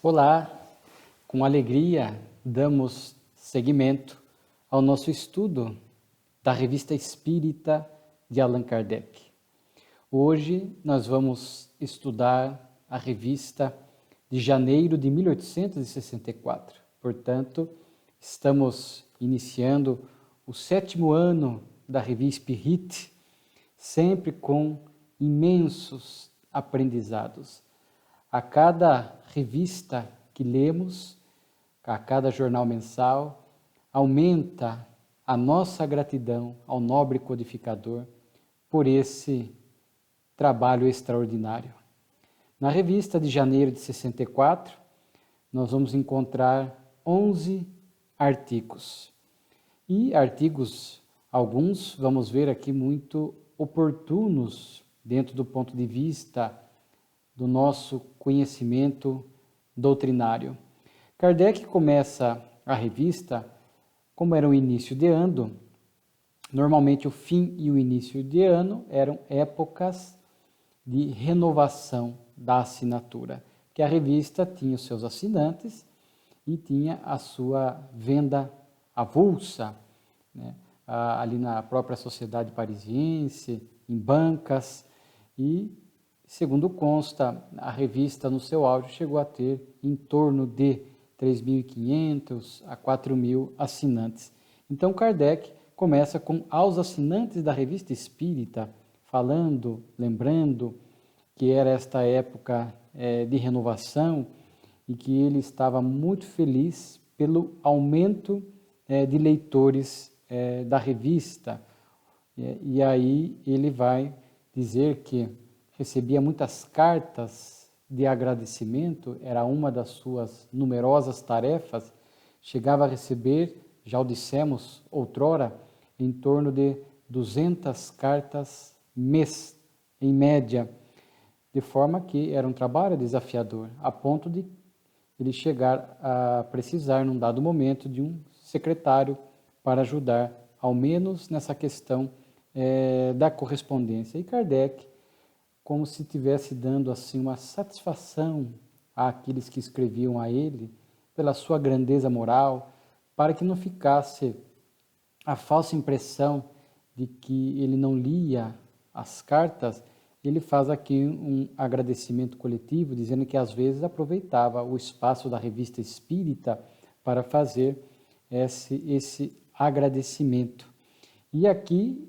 Olá, com alegria damos seguimento ao nosso estudo da Revista Espírita de Allan Kardec. Hoje nós vamos estudar a revista de janeiro de 1864. Portanto, estamos iniciando o 7º ano da Revista Spirit, sempre com imensos aprendizados. A cada revista que lemos, a cada jornal mensal, aumenta a nossa gratidão ao nobre codificador por esse trabalho extraordinário. Na revista de janeiro de 64, nós vamos encontrar 11 artigos. E artigos, alguns, vamos ver aqui, muito oportunos dentro do ponto de vista do nosso conhecimento doutrinário. Kardec começa a revista, como era o início de ano, normalmente o fim e o início de ano eram épocas de renovação da assinatura, que a revista tinha os seus assinantes e tinha a sua venda avulsa, né? Ali na própria sociedade parisiense, em bancas, e segundo consta, a revista no seu auge chegou a ter em torno de 3.500 a 4.000 assinantes. Então Kardec começa com aos assinantes da Revista Espírita, falando, lembrando que era esta época de renovação e que ele estava muito feliz pelo aumento de leitores da revista. E aí ele vai dizer que recebia muitas cartas de agradecimento, era uma das suas numerosas tarefas, chegava a receber, já o dissemos outrora, em torno de 200 cartas mês, em média, de forma que era um trabalho desafiador, a ponto de ele chegar a precisar, num dado momento, de um secretário para ajudar, ao menos nessa questão da correspondência. E Kardec, como se estivesse dando assim uma satisfação àqueles que escreviam a ele, pela sua grandeza moral, para que não ficasse a falsa impressão de que ele não lia as cartas, ele faz aqui um agradecimento coletivo, dizendo que às vezes aproveitava o espaço da Revista Espírita para fazer esse agradecimento. E aqui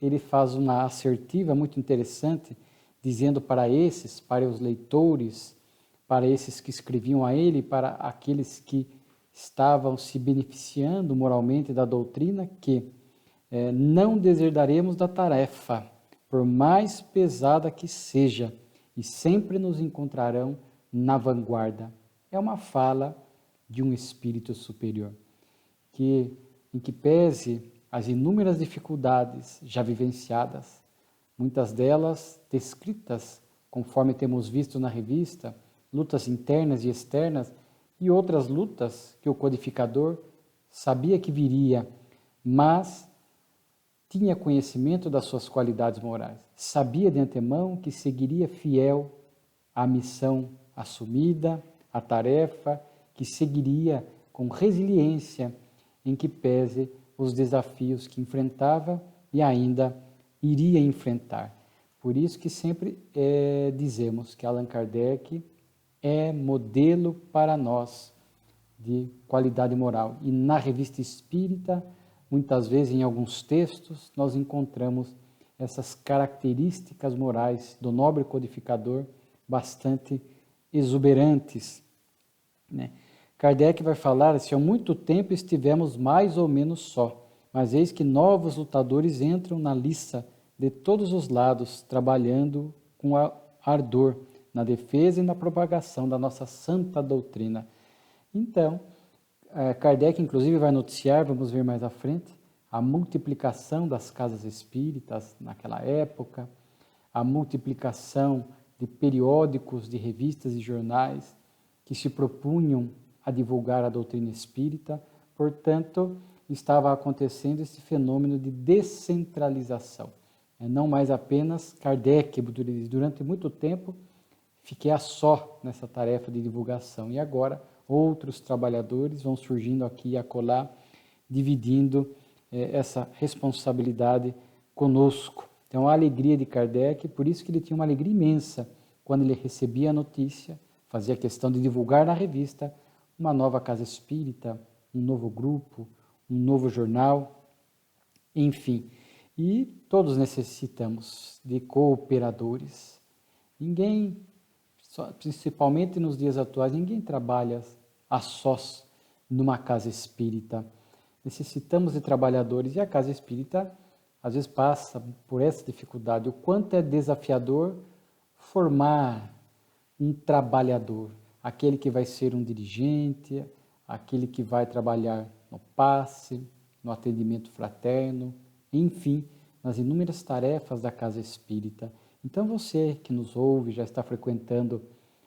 ele faz uma assertiva muito interessante, dizendo para os leitores, para esses que escreviam a ele, para aqueles que estavam se beneficiando moralmente da doutrina, que não deserdaremos da tarefa, por mais pesada que seja, e sempre nos encontrarão na vanguarda. É uma fala de um espírito superior, em que pese as inúmeras dificuldades já vivenciadas, muitas delas descritas, conforme temos visto na revista, lutas internas e externas, e outras lutas que o codificador sabia que viria, mas tinha conhecimento das suas qualidades morais, sabia de antemão que seguiria fiel à missão assumida, à tarefa, que seguiria com resiliência, em que pese os desafios que enfrentava e ainda iria enfrentar. Por isso que sempre dizemos que Allan Kardec é modelo para nós de qualidade moral. E na Revista Espírita, muitas vezes em alguns textos, nós encontramos essas características morais do nobre codificador bastante exuberantes, né? Kardec vai falar assim: há muito tempo estivemos mais ou menos só, mas eis que novos lutadores entram na liça de todos os lados, trabalhando com ardor na defesa e na propagação da nossa santa doutrina. Então, Kardec inclusive vai noticiar, vamos ver mais à frente, a multiplicação das casas espíritas naquela época, a multiplicação de periódicos, de revistas e jornais que se propunham a divulgar a doutrina espírita. Portanto, estava acontecendo esse fenômeno de descentralização. Não mais apenas Kardec, durante muito tempo, fiquei a só nessa tarefa de divulgação. E agora outros trabalhadores vão surgindo aqui e acolá, dividindo essa responsabilidade conosco. Então a alegria de Kardec, por isso que ele tinha uma alegria imensa quando ele recebia a notícia, fazia questão de divulgar na revista uma nova casa espírita, um novo grupo, um novo jornal, enfim. E todos necessitamos de cooperadores. Ninguém, principalmente nos dias atuais, ninguém trabalha a sós numa casa espírita. Necessitamos de trabalhadores e a casa espírita às vezes passa por essa dificuldade. O quanto é desafiador formar um trabalhador, aquele que vai ser um dirigente, aquele que vai trabalhar no passe, no atendimento fraterno, enfim, nas inúmeras tarefas da casa espírita. Então você que nos ouve, já está frequentando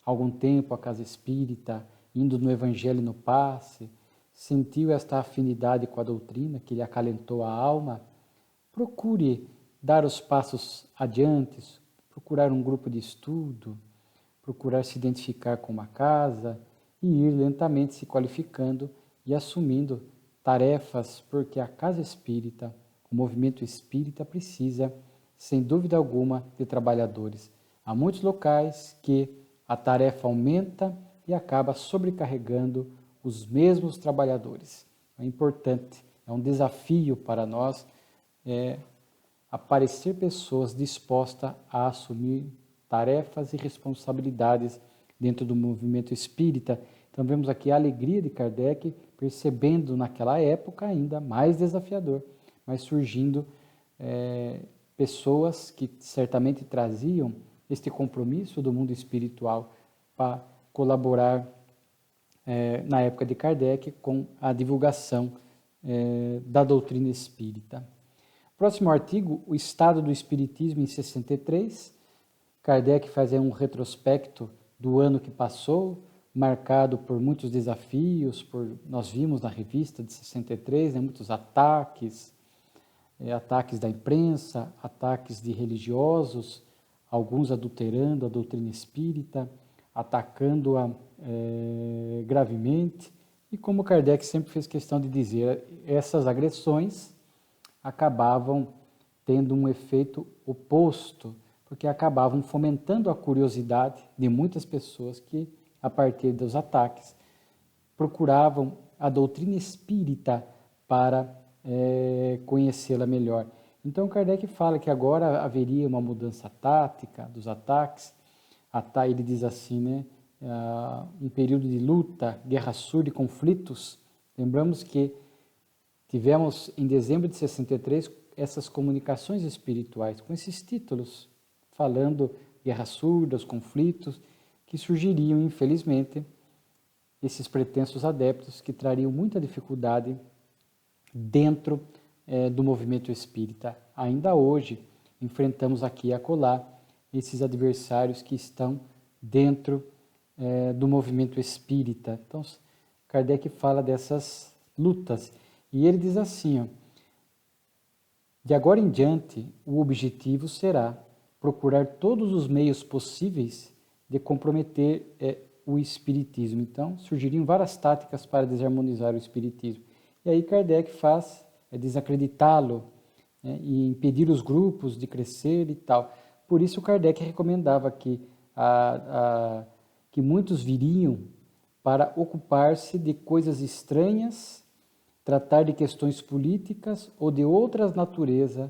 há algum tempo a casa espírita, indo no evangelho e no passe, sentiu esta afinidade com a doutrina que lhe acalentou a alma, procure dar os passos adiante, procurar um grupo de estudo, procurar se identificar com uma casa e ir lentamente se qualificando e assumindo tarefas, porque a casa espírita, o movimento espírita precisa, sem dúvida alguma, de trabalhadores. Há muitos locais que a tarefa aumenta e acaba sobrecarregando os mesmos trabalhadores. É importante, é um desafio para nós aparecer pessoas dispostas a assumir tarefas e responsabilidades dentro do movimento espírita. Então vemos aqui a alegria de Kardec, percebendo naquela época ainda mais desafiador, mas surgindo pessoas que certamente traziam este compromisso do mundo espiritual para colaborar na época de Kardec com a divulgação da doutrina espírita. Próximo artigo, o estado do espiritismo em 63. Kardec faz um retrospecto do ano que passou, marcado por muitos desafios, nós vimos na revista de 63, muitos ataques da imprensa, ataques de religiosos, alguns adulterando a doutrina espírita, atacando-a gravemente, e como Kardec sempre fez questão de dizer, essas agressões acabavam tendo um efeito oposto, porque acabavam fomentando a curiosidade de muitas pessoas que, a partir dos ataques, procuravam a doutrina espírita para conhecê-la melhor. Então Kardec fala que agora haveria uma mudança tática dos ataques. Ele diz assim, um período de luta, guerra surda e conflitos. Lembramos que tivemos em dezembro de 63 essas comunicações espirituais com esses títulos, falando guerra surda, os conflitos, que surgiriam, infelizmente, esses pretensos adeptos que trariam muita dificuldade dentro do movimento espírita. Ainda hoje, enfrentamos aqui e acolá esses adversários que estão dentro do movimento espírita. Então, Kardec fala dessas lutas. E ele diz assim, de agora em diante, o objetivo será procurar todos os meios possíveis de comprometer o espiritismo. Então, surgiriam várias táticas para desarmonizar o espiritismo. E aí Kardec faz desacreditá-lo, e impedir os grupos de crescer e tal. Por isso Kardec recomendava que muitos viriam para ocupar-se de coisas estranhas, tratar de questões políticas ou de outras natureza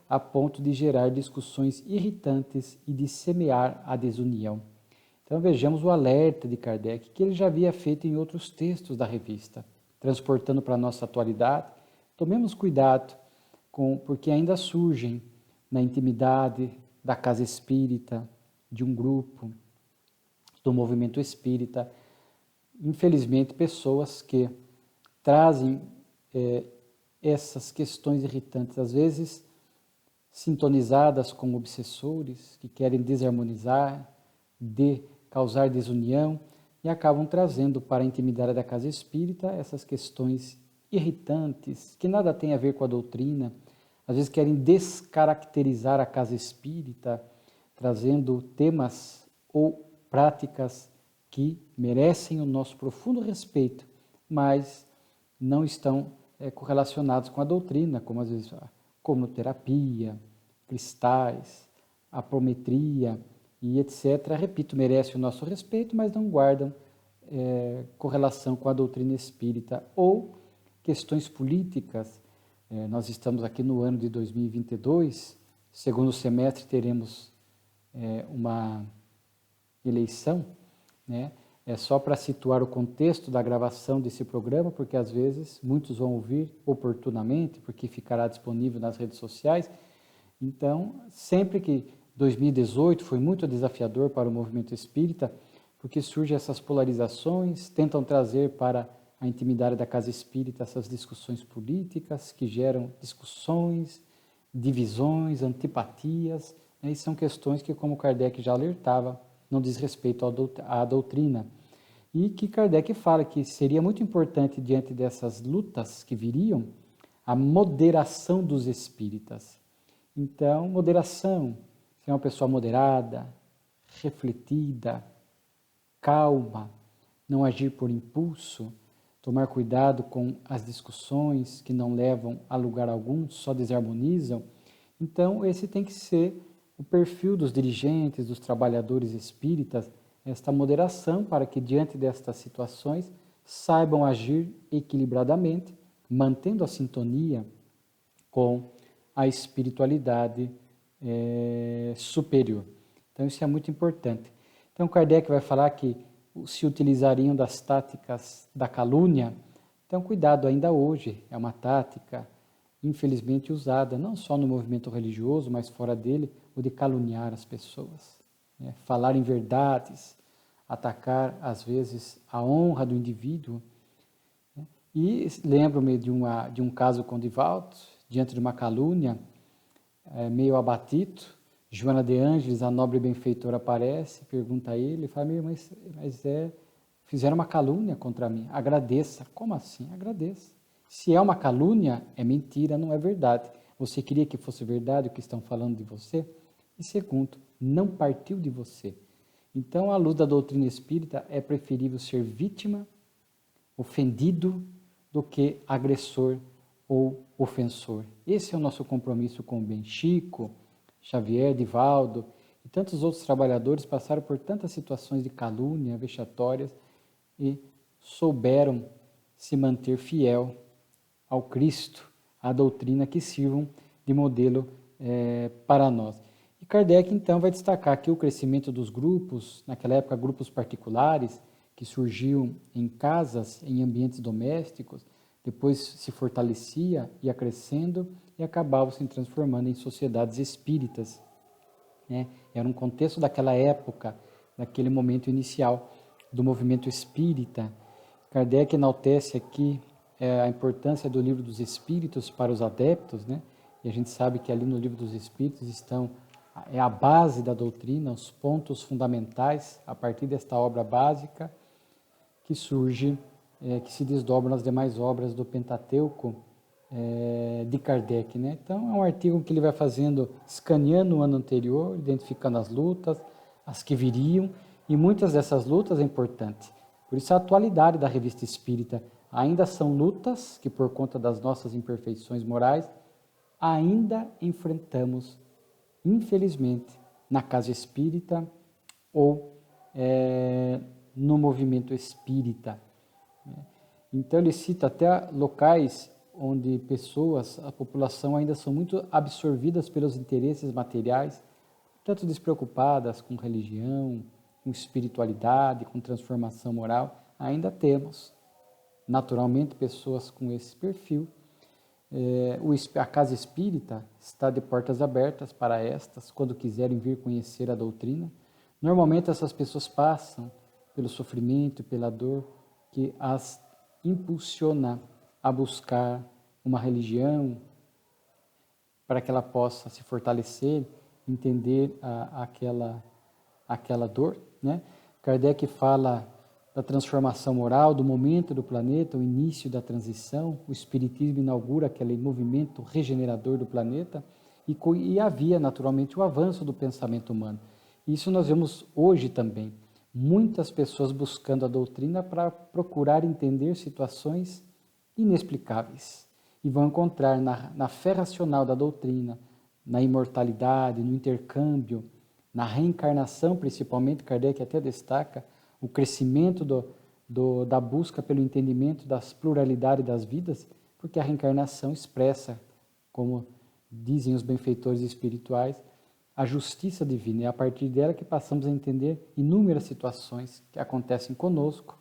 a ponto de gerar discussões irritantes e de semear a desunião. Então vejamos o alerta de Kardec, que ele já havia feito em outros textos da revista, transportando para a nossa atualidade. Tomemos cuidado, porque ainda surgem na intimidade da casa espírita, de um grupo, do movimento espírita, infelizmente, pessoas que trazem essas questões irritantes, às vezes sintonizadas com obsessores que querem desarmonizar, causar desunião, e acabam trazendo para a intimidade da casa espírita essas questões irritantes, que nada tem a ver com a doutrina. Às vezes querem descaracterizar a casa espírita, trazendo temas ou práticas que merecem o nosso profundo respeito, mas não estão correlacionados com a doutrina, como às vezes a comunoterapia, cristais, apometria e etc. Repito, merecem o nosso respeito, mas não guardam correlação com a doutrina espírita ou questões políticas. Nós estamos aqui no ano de 2022, segundo semestre teremos uma eleição, né? É só para situar o contexto da gravação desse programa, porque às vezes muitos vão ouvir oportunamente, porque ficará disponível nas redes sociais. Então, sempre que 2018 foi muito desafiador para o movimento espírita, porque surgem essas polarizações, tentam trazer para a intimidade da casa espírita essas discussões políticas que geram discussões, divisões, antipatias, né? E são questões que, como Kardec já alertava, não diz respeito à doutrina. E que Kardec fala que seria muito importante, diante dessas lutas que viriam, a moderação dos espíritas. Então, moderação, ser uma pessoa moderada, refletida, calma, não agir por impulso, tomar cuidado com as discussões que não levam a lugar algum, só desarmonizam. Então, esse tem que ser o perfil dos dirigentes, dos trabalhadores espíritas, esta moderação para que, diante destas situações, saibam agir equilibradamente, mantendo a sintonia com a espiritualidade superior. Então, isso é muito importante. Então, Kardec vai falar que se utilizariam das táticas da calúnia. Então, cuidado, ainda hoje é uma tática, infelizmente, usada não só no movimento religioso, mas fora dele, o de caluniar as pessoas, né? Falar em verdades, atacar, às vezes, a honra do indivíduo. Né? E lembro-me de um caso com Divaldo, diante de uma calúnia, meio abatido, Joana de Ângeles, a nobre benfeitora, aparece, pergunta a ele, fala, mas fizeram uma calúnia contra mim, agradeça. Como assim? Agradeça. Se é uma calúnia, é mentira, não é verdade. Você queria que fosse verdade o que estão falando de você? E segundo, não partiu de você. Então, à luz da doutrina espírita, é preferível ser vítima, ofendido, do que agressor ou ofensor. Esse é o nosso compromisso com o bem. Chico, Xavier, Divaldo e tantos outros trabalhadores passaram por tantas situações de calúnia, vexatórias e souberam se manter fiel ao Cristo, à doutrina, que sirvam de modelo para nós. E Kardec, então, vai destacar aqui o crescimento dos grupos, naquela época, grupos particulares, que surgiam em casas, em ambientes domésticos, depois se fortalecia, ia crescendo e acabava se transformando em sociedades espíritas. Né? Era um contexto daquela época, daquele momento inicial do movimento espírita. Kardec enaltece aqui a importância do Livro dos Espíritos para os adeptos, né? E a gente sabe que ali no Livro dos Espíritos estão a base da doutrina, os pontos fundamentais, a partir desta obra básica que surge, que se desdobra nas demais obras do Pentateuco de Kardec, né? Então, é um artigo que ele vai fazendo, escaneando o ano anterior, identificando as lutas, as que viriam, e muitas dessas lutas é importante. Por isso, a atualidade da Revista Espírita ainda são lutas que, por conta das nossas imperfeições morais, ainda enfrentamos, infelizmente, na casa espírita ou no movimento espírita. Então, ele cita até locais onde pessoas, a população ainda são muito absorvidas pelos interesses materiais, tanto despreocupadas com religião, com espiritualidade, com transformação moral. Ainda temos, naturalmente, pessoas com esse perfil. A casa espírita está de portas abertas para estas, quando quiserem vir conhecer a doutrina. Normalmente, essas pessoas passam pelo sofrimento, pela dor, que as impulsiona a buscar uma religião para que ela possa se fortalecer, entender aquela dor, né? Kardec fala da transformação moral, do momento do planeta, o início da transição. O Espiritismo inaugura aquele movimento regenerador do planeta e havia naturalmente o avanço do pensamento humano. Isso nós vemos hoje também. Muitas pessoas buscando a doutrina para procurar entender situações inexplicáveis. E vão encontrar na fé racional da doutrina, na imortalidade, no intercâmbio, na reencarnação, principalmente, Kardec até destaca o crescimento da busca pelo entendimento das pluralidades das vidas, porque a reencarnação expressa, como dizem os benfeitores espirituais, a justiça divina. É a partir dela que passamos a entender inúmeras situações que acontecem conosco,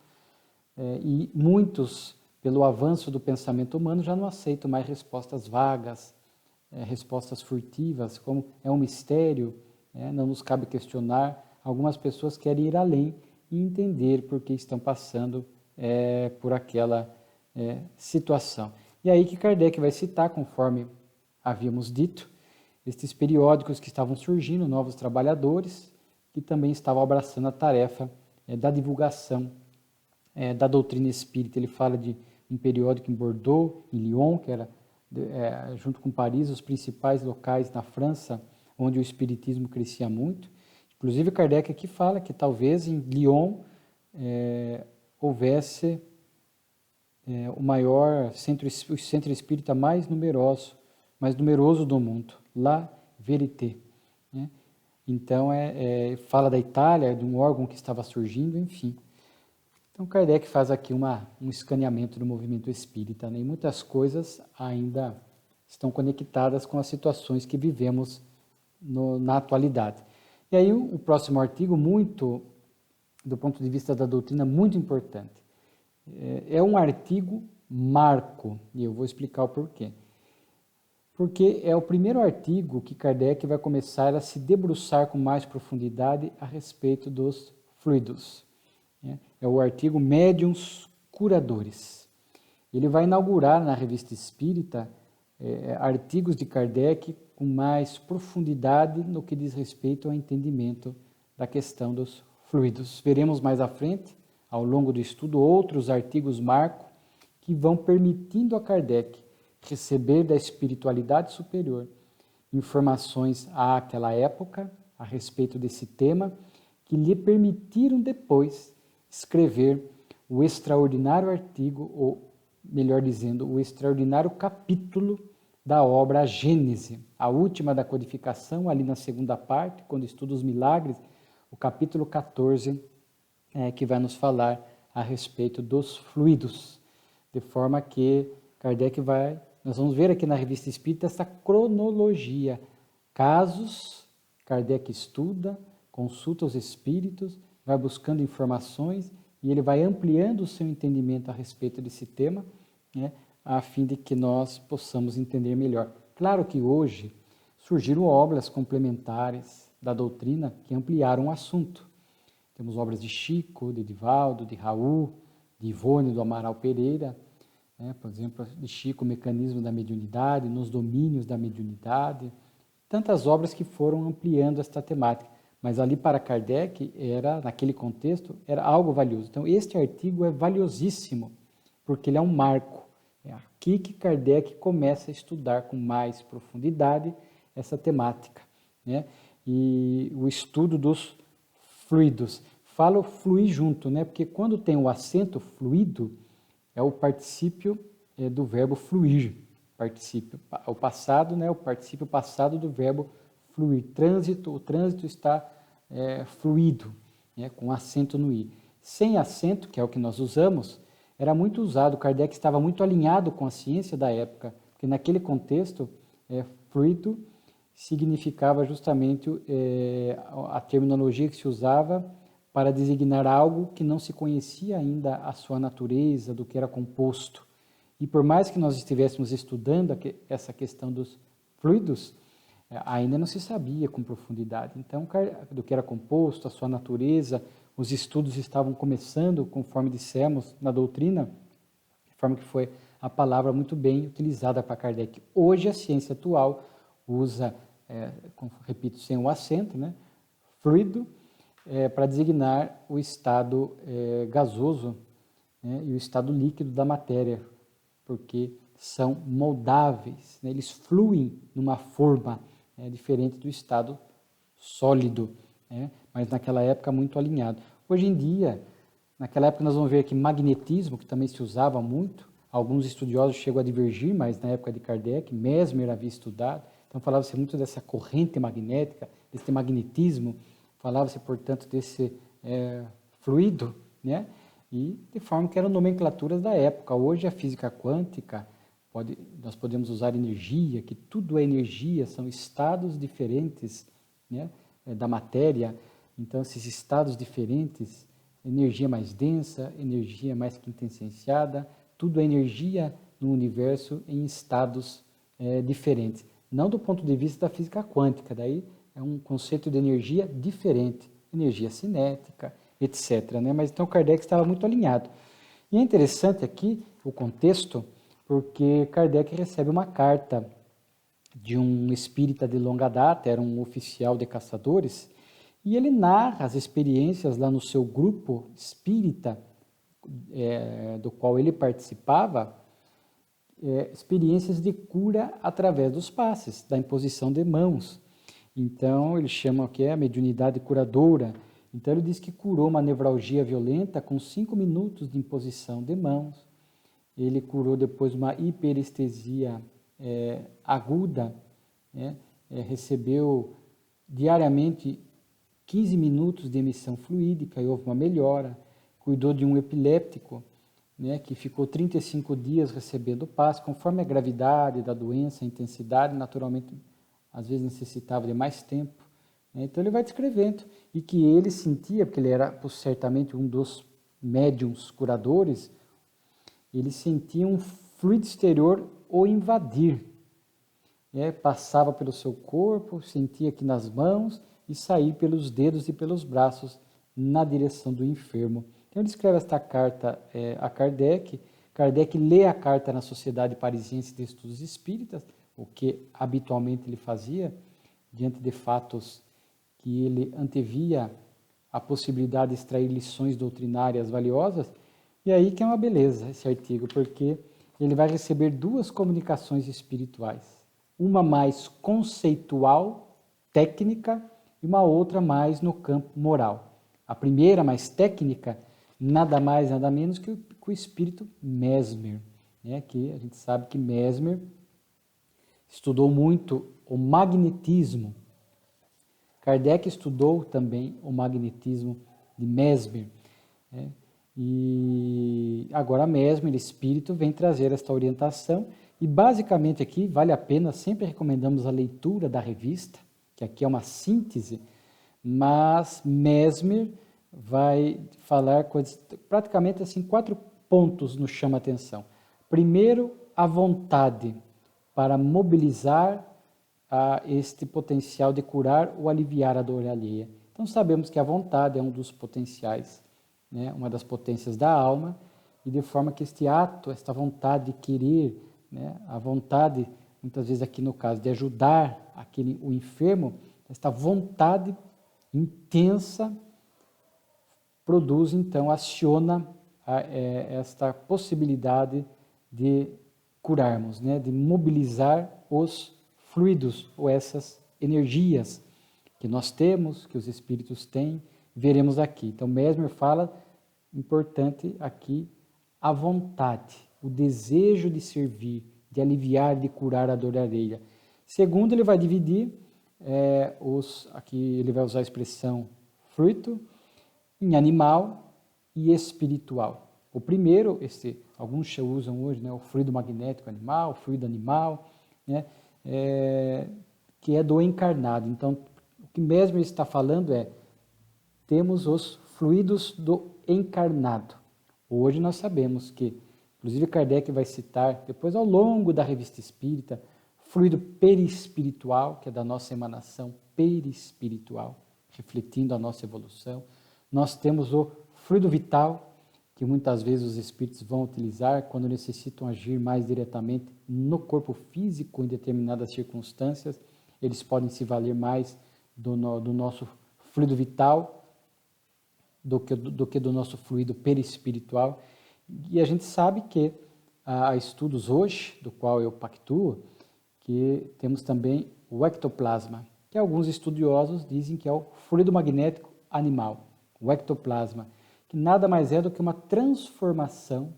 e muitos, pelo avanço do pensamento humano, já não aceitam mais respostas vagas, respostas furtivas, como é um mistério, não nos cabe questionar. Algumas pessoas querem ir além e entender por que estão passando por aquela situação. E aí que Kardec vai citar, conforme havíamos dito, estes periódicos que estavam surgindo, Novos Trabalhadores, que também estavam abraçando a tarefa da divulgação da doutrina espírita. Ele fala de um periódico em Bordeaux, em Lyon, que era, junto com Paris, os principais locais na França, onde o espiritismo crescia muito. Inclusive, Kardec aqui fala que talvez em Lyon houvesse o maior centro espírita mais numeroso do mundo, La Vérité. Então, fala da Itália, de um órgão que estava surgindo, enfim. Então, Kardec faz aqui um escaneamento do movimento espírita, e muitas coisas ainda estão conectadas com as situações que vivemos na atualidade. E aí, o próximo artigo, muito, do ponto de vista da doutrina, muito importante. É um artigo marco, e eu vou explicar o porquê. Porque é o primeiro artigo que Kardec vai começar a se debruçar com mais profundidade a respeito dos fluidos. É o artigo Médiuns Curadores. Ele vai inaugurar na Revista Espírita artigos de Kardec com mais profundidade no que diz respeito ao entendimento da questão dos fluidos. Veremos mais à frente, ao longo do estudo, outros artigos marco que vão permitindo a Kardec receber da espiritualidade superior informações àquela época a respeito desse tema, que lhe permitiram depois escrever o extraordinário artigo, ou melhor dizendo, o extraordinário capítulo da obra Gênese, a última da codificação, ali na segunda parte, quando estuda os milagres, o capítulo 14, que vai nos falar a respeito dos fluidos, de forma que Kardec nós vamos ver aqui na Revista Espírita essa cronologia, casos, Kardec estuda, consulta os espíritos, vai buscando informações e ele vai ampliando o seu entendimento a respeito desse tema, a fim de que nós possamos entender melhor. Claro que hoje surgiram obras complementares da doutrina que ampliaram o assunto. Temos obras de Chico, de Divaldo, de Raul, de Ivone, do Amaral Pereira, por exemplo, de Chico, o Mecanismo da Mediunidade, Nos Domínios da Mediunidade, tantas obras que foram ampliando esta temática. Mas ali para Kardec, naquele contexto, era algo valioso. Então, este artigo é valiosíssimo, porque ele é um marco. É aqui que Kardec começa a estudar com mais profundidade essa temática. E o estudo dos fluidos. Fala fluir junto, porque quando tem o acento fluido, é o particípio do verbo fluir. O passado, o particípio passado do verbo fluir. O trânsito está fluido, com acento no i. Sem acento, que é o que nós usamos, era muito usado. Kardec estava muito alinhado com a ciência da época, porque naquele contexto, fluido significava justamente a terminologia que se usava para designar algo que não se conhecia ainda a sua natureza, do que era composto. E por mais que nós estivéssemos estudando essa questão dos fluidos, ainda não se sabia com profundidade. Então, do que era composto, a sua natureza, os estudos estavam começando, conforme dissemos na doutrina, de forma que foi a palavra muito bem utilizada para Kardec. Hoje, a ciência atual usa, repito, sem o acento, fluido, para designar o estado gasoso e o estado líquido da matéria, porque são moldáveis, eles fluem numa forma diferente do estado sólido, né? Mas naquela época muito alinhado. Hoje em dia, naquela época nós vamos ver que magnetismo, que também se usava muito, alguns estudiosos chegam a divergir, mas na época de Kardec, Mesmer havia estudado, então falava-se muito dessa corrente magnética, desse magnetismo, falava-se, portanto, desse fluido, né? E de forma que eram nomenclaturas da época. Hoje a física quântica, nós podemos usar energia, que tudo é energia, são estados diferentes, né, da matéria. Então, esses estados diferentes, energia mais densa, energia mais quintessenciada, tudo é energia no universo em estados diferentes. Não do ponto de vista da física quântica, daí é um conceito de energia diferente, energia cinética, etc. Né? Mas então Kardec estava muito alinhado. E é interessante aqui o contexto, porque Kardec recebe uma carta de um espírita de longa data, era um oficial de caçadores, e ele narra as experiências lá no seu grupo espírita, do qual ele participava, experiências de cura através dos passes, da imposição de mãos. Então, ele chama o que é a mediunidade curadora. Então, ele diz que curou uma nevralgia violenta com 5 minutos de imposição de mãos. Ele curou depois uma hiperestesia aguda, né? Recebeu diariamente 15 minutos de emissão fluídica e houve uma melhora. Cuidou de um epiléptico, né, que ficou 35 dias recebendo passe, conforme a gravidade da doença, a intensidade, naturalmente, às vezes necessitava de mais tempo. Né? Então ele vai descrevendo, e que ele sentia, porque ele era certamente um dos médiums curadores, ele sentia um fluido exterior o invadir. Passava pelo seu corpo, sentia aqui nas mãos e saía pelos dedos e pelos braços na direção do enfermo. Então ele escreve esta carta a Kardec. Kardec lê a carta na Sociedade Parisiense de Estudos Espíritas, o que habitualmente ele fazia, diante de fatos que ele antevia a possibilidade de extrair lições doutrinárias valiosas. E aí que é uma beleza esse artigo, porque ele vai receber 2 comunicações espirituais. Uma mais conceitual, técnica, e uma outra mais no campo moral. A primeira, mais técnica, nada mais, nada menos que o espírito Mesmer, né? Que a gente sabe que Mesmer estudou muito o magnetismo. Kardec estudou também o magnetismo de Mesmer, né? E agora Mesmer, espírito, vem trazer esta orientação, e basicamente aqui vale a pena, sempre recomendamos a leitura da revista, que aqui é uma síntese, mas Mesmer vai falar coisas, praticamente assim, 4 pontos nos chama a atenção. Primeiro, a vontade para mobilizar este potencial de curar ou aliviar a dor alheia. Então sabemos que a vontade é um dos potenciais, né, uma das potências da alma, e de forma que este ato, esta vontade de querer, né, a vontade, muitas vezes aqui no caso, de ajudar o enfermo, esta vontade intensa produz, então, aciona esta possibilidade de curarmos, né? De mobilizar os fluidos ou essas energias que nós temos, que os espíritos têm, veremos aqui. Então, Mesmer fala, importante aqui, a vontade, o desejo de servir, de aliviar, de curar a dor alheia. Segundo, ele vai dividir, aqui ele vai usar a expressão fruto, em animal e espiritual. O primeiro, alguns usam hoje, né, o fluido magnético animal, o fluido animal, né, que é do encarnado. Então, o que Mesmer está falando temos os fluidos do encarnado. Hoje nós sabemos que, inclusive Kardec vai citar, depois ao longo da Revista Espírita, fluido perispiritual, que é da nossa emanação perispiritual, refletindo a nossa evolução. Nós temos o fluido vital, que muitas vezes os espíritos vão utilizar quando necessitam agir mais diretamente no corpo físico em determinadas circunstâncias. Eles podem se valer mais do nosso fluido vital do que do nosso fluido perispiritual. E a gente sabe que há estudos hoje, do qual eu pactuo, que temos também o ectoplasma. que alguns estudiosos dizem que é o fluido magnético animal, o ectoplasma, que nada mais é do que uma transformação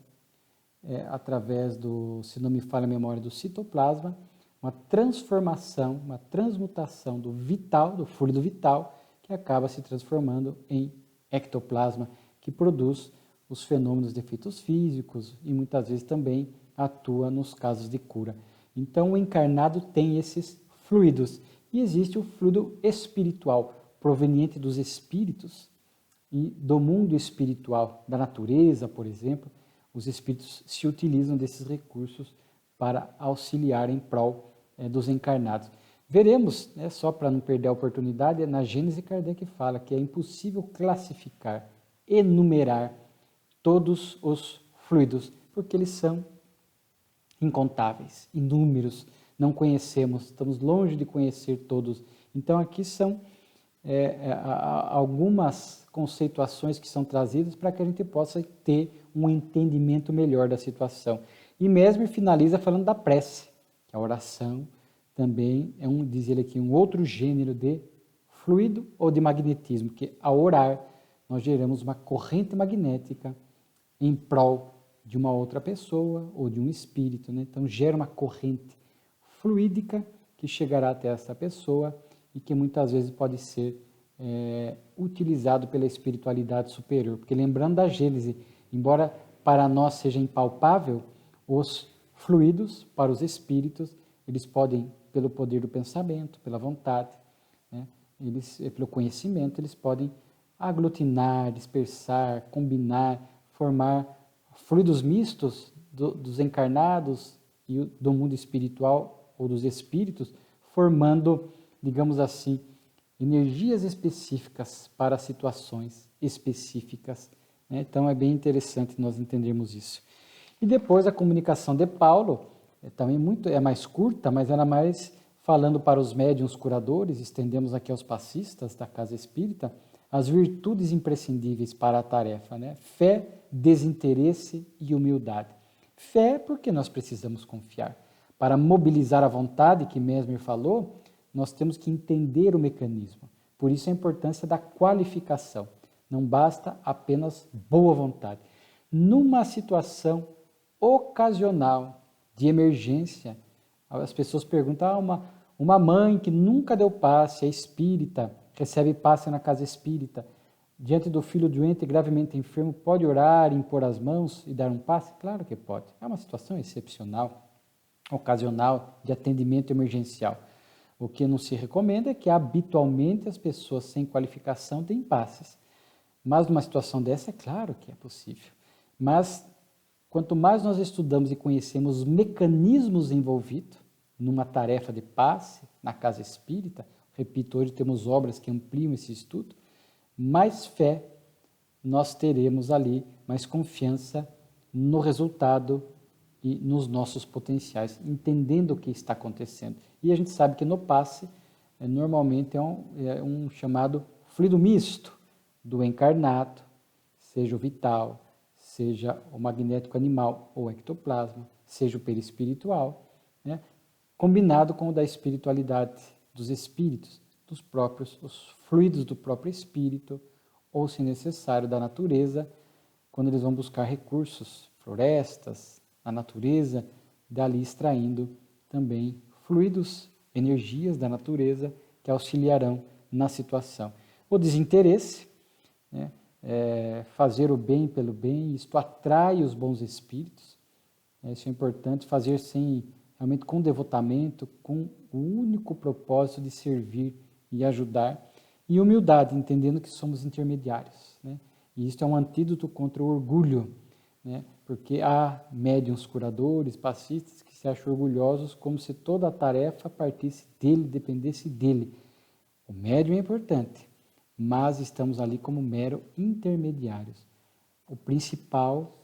através do, se não me falha a memória, do citoplasma, uma transformação, uma transmutação do vital, do fluido vital, que acaba se transformando em ectoplasma, que produz os fenômenos de efeitos físicos e muitas vezes também atua nos casos de cura. Então o encarnado tem esses fluidos e existe o fluido espiritual, proveniente dos espíritos e do mundo espiritual, da natureza, por exemplo. Os espíritos se utilizam desses recursos para auxiliar em prol dos encarnados. Veremos, só para não perder a oportunidade, na Gênese Kardec fala que é impossível classificar, enumerar todos os fluidos, porque eles são incontáveis, inúmeros, não conhecemos, estamos longe de conhecer todos. Então aqui são algumas conceituações que são trazidas para que a gente possa ter um entendimento melhor da situação. E Mesmer finaliza falando da prece, que a oração também é diz ele aqui, um outro gênero de fluido ou de magnetismo, que ao orar nós geramos uma corrente magnética em prol de uma outra pessoa ou de um espírito, né? Então gera uma corrente fluídica que chegará até essa pessoa e que muitas vezes pode ser utilizado pela espiritualidade superior. Porque lembrando da Gênese, embora para nós seja impalpável, os fluidos para os espíritos, eles podem, pelo poder do pensamento, pela vontade, né? Pelo conhecimento, eles podem aglutinar, dispersar, combinar, formar fluidos mistos dos encarnados e do mundo espiritual ou dos espíritos, formando, digamos assim, energias específicas para situações específicas, né? Então é bem interessante nós entendermos isso. E depois a comunicação de Paulo, também é mais curta, mas era mais falando para os médiuns curadores, estendemos aqui aos passistas da Casa Espírita, as virtudes imprescindíveis para a tarefa, né? Fé, desinteresse e humildade. Fé porque nós precisamos confiar. Para mobilizar a vontade, que Mesmer falou, nós temos que entender o mecanismo. Por isso a importância da qualificação. Não basta apenas boa vontade. Numa situação ocasional de emergência, as pessoas perguntam, uma mãe que nunca deu passe, é espírita, recebe passe na casa espírita, diante do filho doente e gravemente enfermo, pode orar, impor as mãos e dar um passe? Claro que pode. É uma situação excepcional, ocasional, de atendimento emergencial. O que não se recomenda é que habitualmente as pessoas sem qualificação deem passes. Mas numa situação dessa, é claro que é possível. Mas quanto mais nós estudamos e conhecemos os mecanismos envolvidos numa tarefa de passe na casa espírita, repito, hoje temos obras que ampliam esse estudo, mais fé nós teremos ali, mais confiança no resultado e nos nossos potenciais, entendendo o que está acontecendo. E a gente sabe que no passe, normalmente é um chamado fluido misto do encarnado, seja o vital, seja o magnético animal ou ectoplasma, seja o perispiritual, né? Combinado com o da espiritualidade dos espíritos, dos próprios, os fluidos do próprio espírito, ou, se necessário, da natureza, quando eles vão buscar recursos, florestas, a natureza, dali extraindo também fluidos, energias da natureza que auxiliarão na situação. O desinteresse, né, fazer o bem pelo bem, isto atrai os bons espíritos, isso é importante, fazer realmente com devotamento, com o único propósito de servir e ajudar, e humildade, entendendo que somos intermediários, né? E isso é um antídoto contra o orgulho, né? Porque há médiuns curadores, passistas, que se acham orgulhosos como se toda a tarefa partisse dele, dependesse dele. O médium é importante, mas estamos ali como mero intermediários. O principal,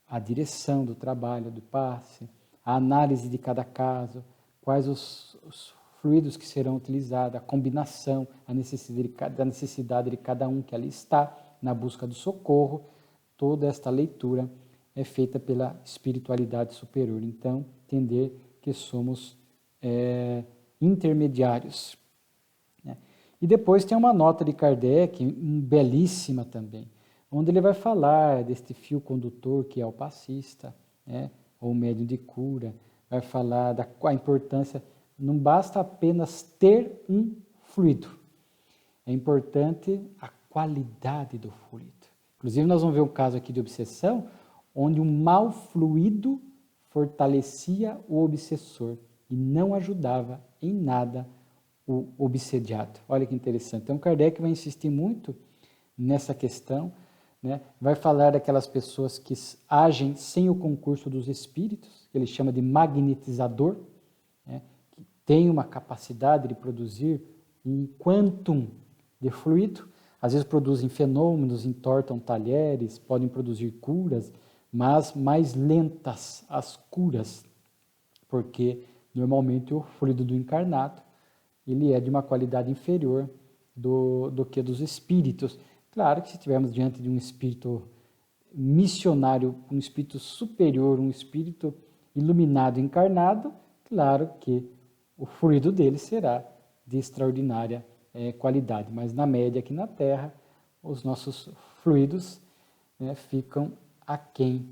a direção do trabalho, do passe, a análise de cada caso, quais os fluidos que serão utilizados, a combinação, a necessidade de cada um que ali está, na busca do socorro, toda esta leitura é feita pela espiritualidade superior. Então, entender que somos intermediários. E depois tem uma nota de Kardec, belíssima também, onde ele vai falar deste fio condutor que é o passista, né, ou o médium de cura, vai falar da importância, não basta apenas ter um fluido, é importante a qualidade do fluido. Inclusive nós vamos ver um caso aqui de obsessão, onde um mau fluido fortalecia o obsessor e não ajudava em nada o obsediado. Olha que interessante. Então Kardec vai insistir muito nessa questão, né? Vai falar daquelas pessoas que agem sem o concurso dos espíritos, que ele chama de magnetizador, né? Que tem uma capacidade de produzir um quantum de fluido, às vezes produzem fenômenos, entortam talheres, podem produzir curas, mas mais lentas as curas, porque normalmente o fluido do encarnado ele é de uma qualidade inferior do que dos espíritos. Claro que se estivermos diante de um espírito missionário, um espírito superior, um espírito iluminado encarnado, claro que o fluido dele será de extraordinária qualidade, mas na média aqui na Terra, os nossos fluidos ficam aquém,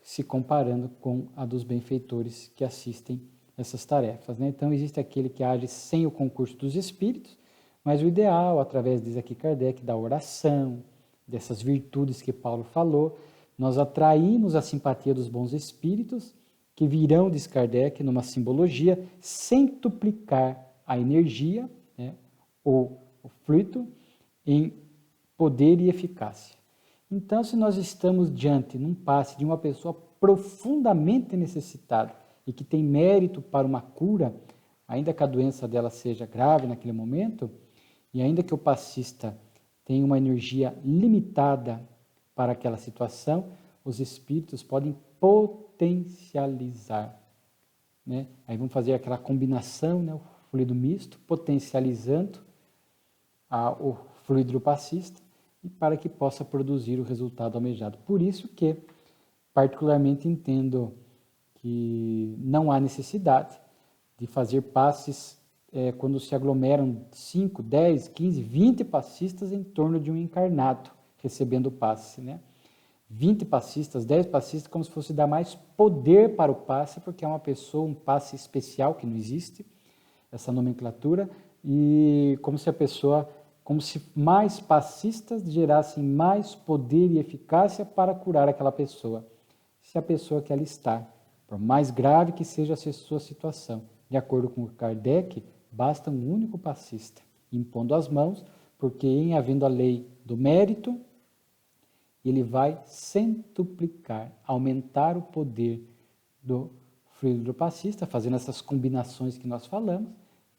se comparando com a dos benfeitores que assistem essas tarefas. Né? Então, existe aquele que age sem o concurso dos espíritos, mas o ideal, através, diz aqui Kardec, da oração, dessas virtudes que Paulo falou, nós atraímos a simpatia dos bons espíritos, que virão, diz Kardec, numa simbologia, centuplicar a energia, né, ou o fluido, em poder e eficácia. Então, se nós estamos diante, num passe de uma pessoa profundamente necessitada e que tem mérito para uma cura, ainda que a doença dela seja grave naquele momento, e ainda que o passista tenha uma energia limitada para aquela situação, os espíritos podem potencializar. Né? Aí vamos fazer aquela combinação, né? O fluido misto, potencializando o fluido do passista, e para que possa produzir o resultado almejado. Por isso que, particularmente, entendo que não há necessidade de fazer passes quando se aglomeram 5, 10, 15, 20 passistas em torno de um encarnado recebendo o passe. Né? 20 passistas, 10 passistas, como se fosse dar mais poder para o passe, porque é uma pessoa, um passe especial que não existe, essa nomenclatura, e como se a pessoa, como se mais passistas gerassem mais poder e eficácia para curar aquela pessoa. Se a pessoa que ela está, por mais grave que seja a sua situação, de acordo com Kardec, basta um único passista, impondo as mãos, porque em havendo a lei do mérito, ele vai centuplicar, aumentar o poder do fluido do passista, fazendo essas combinações que nós falamos,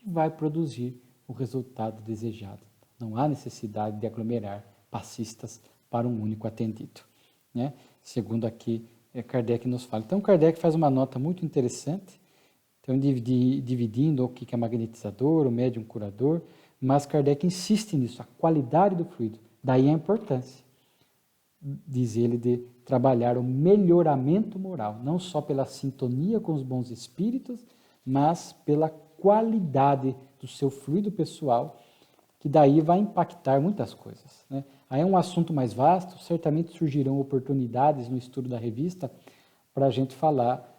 e vai produzir o resultado desejado. Não há necessidade de aglomerar passistas para um único atendido. Né? Segundo aqui Kardec nos fala. Então, Kardec faz uma nota muito interessante, então, dividindo o que é magnetizador, o médium curador, mas Kardec insiste nisso, a qualidade do fluido. Daí a importância, diz ele, de trabalhar o melhoramento moral, não só pela sintonia com os bons espíritos, mas pela qualidade do seu fluido pessoal, que daí vai impactar muitas coisas. Né? Aí é um assunto mais vasto, certamente surgirão oportunidades no estudo da revista para a gente falar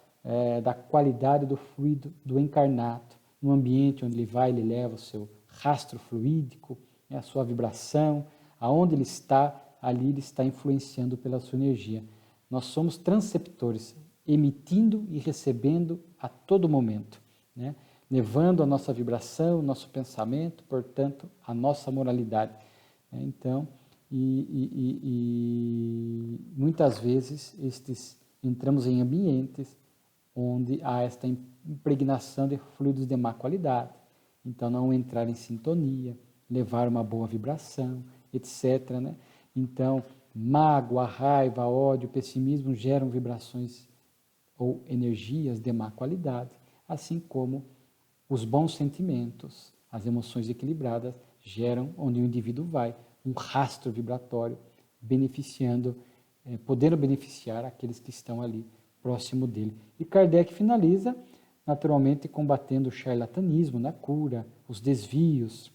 da qualidade do fluido do encarnado, no ambiente onde ele leva o seu rastro fluídico, né, a sua vibração, aonde ele está, ali ele está influenciando pela sua energia. Nós somos transceptores, emitindo e recebendo a todo momento, né? Levando a nossa vibração, nosso pensamento, portanto, a nossa moralidade. Então, muitas vezes entramos em ambientes onde há esta impregnação de fluidos de má qualidade. Então, não entrar em sintonia, levar uma boa vibração, etc. Né? Então, mágoa, raiva, ódio, pessimismo geram vibrações ou energias de má qualidade, assim como os bons sentimentos, as emoções equilibradas, geram, onde o indivíduo vai, um rastro vibratório, beneficiando, podendo beneficiar aqueles que estão ali próximo dele. E Kardec finaliza, naturalmente, combatendo o charlatanismo na cura, os desvios,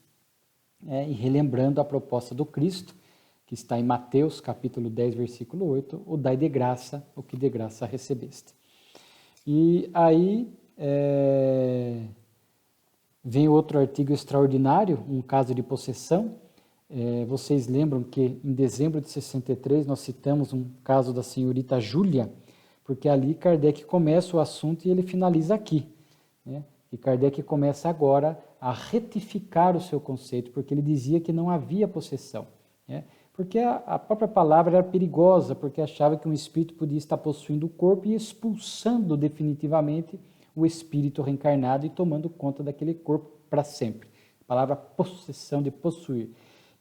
e relembrando a proposta do Cristo, que está em Mateus, capítulo 10, versículo 8, o dai de graça, o que de graça recebeste. E aí vem outro artigo extraordinário, um caso de possessão. Vocês lembram que em dezembro de 63 nós citamos um caso da senhorita Júlia, porque ali Kardec começa o assunto e ele finaliza aqui, né? E Kardec começa agora a retificar o seu conceito, porque ele dizia que não havia possessão, né? Porque a própria palavra era perigosa, porque achava que um espírito podia estar possuindo o corpo e expulsando definitivamente o espírito reencarnado e tomando conta daquele corpo para sempre. A palavra possessão, de possuir.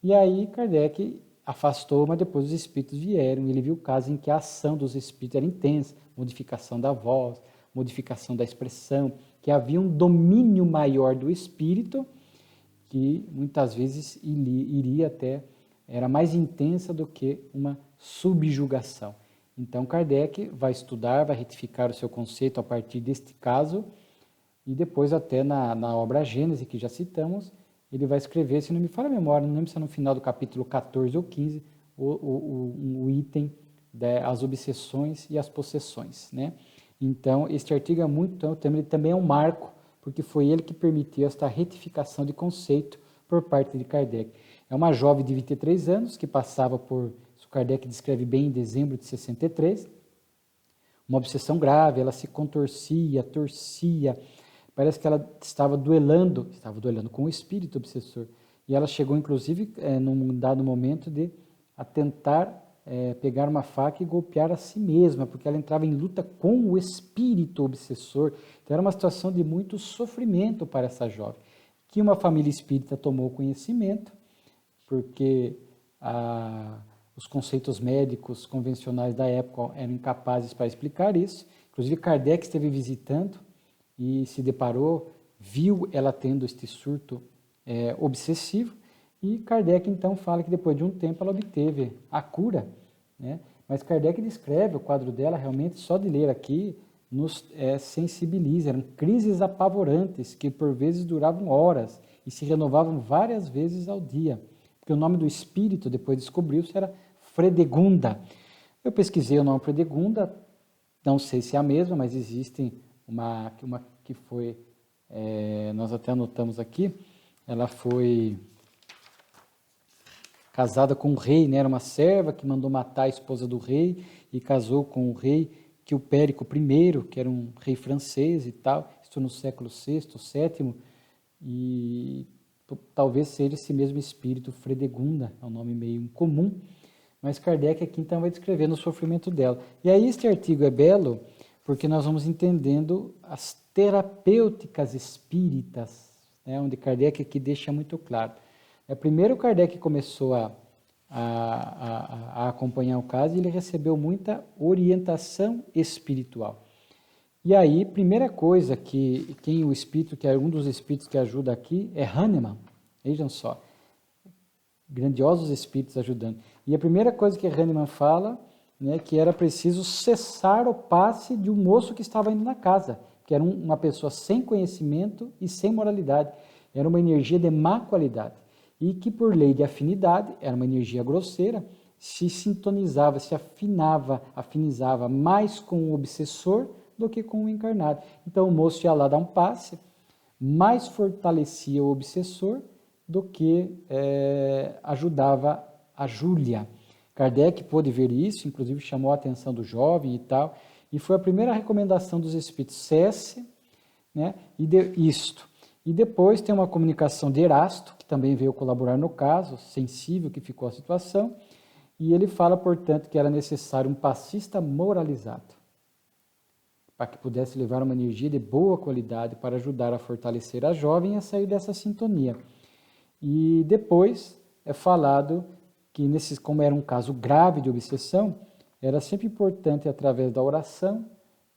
E aí Kardec afastou, mas depois os espíritos vieram, e ele viu o caso em que a ação dos espíritos era intensa, modificação da voz, modificação da expressão, que havia um domínio maior do espírito, que muitas vezes iria até, era mais intensa do que uma subjugação. Então Kardec vai estudar, vai retificar o seu conceito a partir deste caso, e depois até na obra Gênese, que já citamos, ele vai escrever, se não me falha a memória, não lembro se é no final do capítulo 14 ou 15, o item das obsessões e as possessões, né? Então, este artigo é muito, ele também é um marco, porque foi ele que permitiu esta retificação de conceito por parte de Kardec. É uma jovem de 23 anos que passava por, isso Kardec descreve bem em dezembro de 63, uma obsessão grave, ela se contorcia, torcia, parece que ela estava duelando com o espírito obsessor. E ela chegou, inclusive, num dado momento, a tentar pegar uma faca e golpear a si mesma, porque ela entrava em luta com o espírito obsessor. Então, era uma situação de muito sofrimento para essa jovem, que uma família espírita tomou conhecimento, porque os conceitos médicos convencionais da época eram incapazes para explicar isso. Inclusive, Kardec esteve visitando e se deparou, viu ela tendo este surto obsessivo, e Kardec então fala que depois de um tempo ela obteve a cura, né? Mas Kardec descreve o quadro dela, realmente só de ler aqui nos sensibiliza, eram crises apavorantes que por vezes duravam horas e se renovavam várias vezes ao dia, porque o nome do espírito depois descobriu-se era Fredegunda. Eu pesquisei o nome Fredegunda, não sei se é a mesma, mas existem uma que foi, nós até anotamos aqui, ela foi casada com um rei, né? Era uma serva que mandou matar a esposa do rei e casou com o rei Quilpérico I, que era um rei francês e tal, isso no século VI, VII, e talvez seja esse mesmo espírito, Fredegunda, é um nome meio incomum, mas Kardec aqui então vai descrevendo o sofrimento dela. E aí este artigo é belo, porque nós vamos entendendo as terapêuticas espíritas, né, onde Kardec aqui deixa muito claro. Primeiro Kardec começou a acompanhar o caso e ele recebeu muita orientação espiritual. E aí, primeira coisa que o espírito, que é um dos espíritos que ajuda aqui, é Hahnemann. Vejam só, grandiosos espíritos ajudando. E a primeira coisa que Hahnemann fala, né, que era preciso cessar o passe de um moço que estava indo na casa, que era uma pessoa sem conhecimento e sem moralidade. Era uma energia de má qualidade. E que por lei de afinidade, era uma energia grosseira, se sintonizava, se afinizava mais com o obsessor do que com o encarnado. Então o moço ia lá dar um passe, mais fortalecia o obsessor do que ajudava a Júlia. Kardec pôde ver isso, inclusive chamou a atenção do jovem e tal, e foi a primeira recomendação dos espíritos, cesse, né, isto. E depois tem uma comunicação de Erasto, que também veio colaborar no caso, sensível que ficou a situação, e ele fala, portanto, que era necessário um passista moralizado, para que pudesse levar uma energia de boa qualidade para ajudar a fortalecer a jovem a sair dessa sintonia. E depois é falado que, como era um caso grave de obsessão, era sempre importante, através da oração,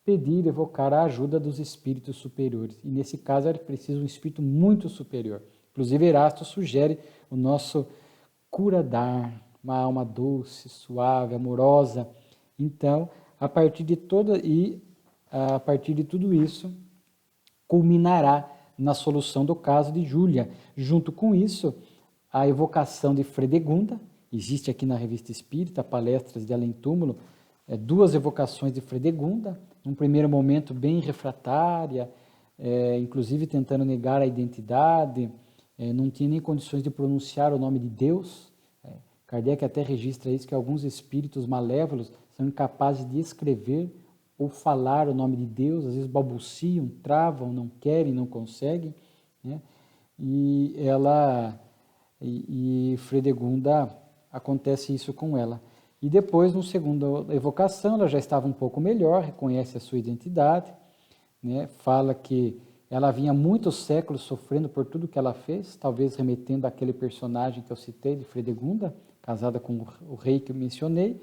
pedir, evocar a ajuda dos espíritos superiores. E nesse caso era preciso um espírito muito superior. Inclusive Erasto sugere o nosso curadar, uma alma doce, suave, amorosa. Então, a partir de tudo isso, culminará na solução do caso de Júlia. Junto com isso, a evocação de Fredegunda. Existe aqui na Revista Espírita, Palestras de Além Túmulo, 2 evocações de Fredegunda, num primeiro momento bem refratária, inclusive tentando negar a identidade, não tinha nem condições de pronunciar o nome de Deus. Kardec até registra isso, que alguns espíritos malévolos são incapazes de escrever ou falar o nome de Deus, às vezes balbuciam, travam, não querem, não conseguem, né? E Fredegunda, acontece isso com ela. E depois, no segundo evocação, ela já estava um pouco melhor, reconhece a sua identidade, né? Fala que ela vinha muitos séculos sofrendo por tudo que ela fez, talvez remetendo àquele personagem que eu citei, de Fredegunda, casada com o rei que eu mencionei,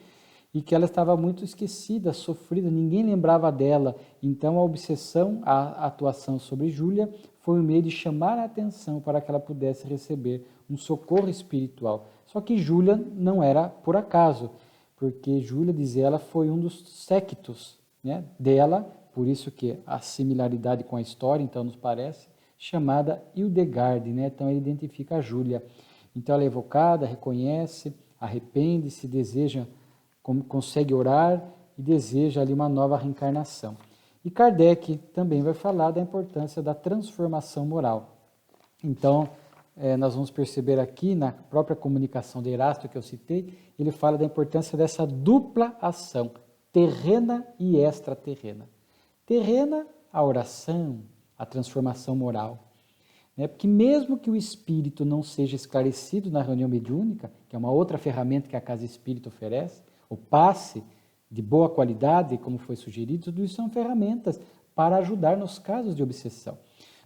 e que ela estava muito esquecida, sofrida, ninguém lembrava dela. Então a obsessão, a atuação sobre Júlia foi um meio de chamar a atenção para que ela pudesse receber um socorro espiritual. Só que Júlia não era por acaso, porque Júlia, diz ela, foi um dos séquitos, né, dela, por isso que a similaridade com a história, então nos parece, chamada Hildegard, né? Então ele identifica a Júlia. Então ela é evocada, reconhece, arrepende-se, deseja, consegue orar e deseja ali uma nova reencarnação. E Kardec também vai falar da importância da transformação moral. Então, nós vamos perceber aqui, na própria comunicação de Erasto que eu citei, ele fala da importância dessa dupla ação, terrena e extraterrena. Terrena, a oração, a transformação moral. Porque mesmo que o espírito não seja esclarecido na reunião mediúnica, que é uma outra ferramenta que a Casa Espírita oferece, o passe de boa qualidade, como foi sugerido, tudo isso são ferramentas para ajudar nos casos de obsessão.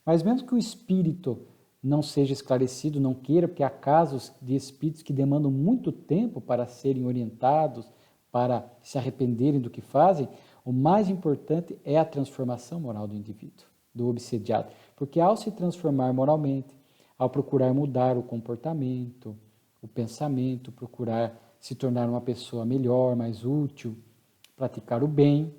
Mas mesmo que o espírito não seja esclarecido, não queira, porque há casos de espíritos que demandam muito tempo para serem orientados, para se arrependerem do que fazem, o mais importante é a transformação moral do indivíduo, do obsediado. Porque ao se transformar moralmente, ao procurar mudar o comportamento, o pensamento, procurar se tornar uma pessoa melhor, mais útil, praticar o bem,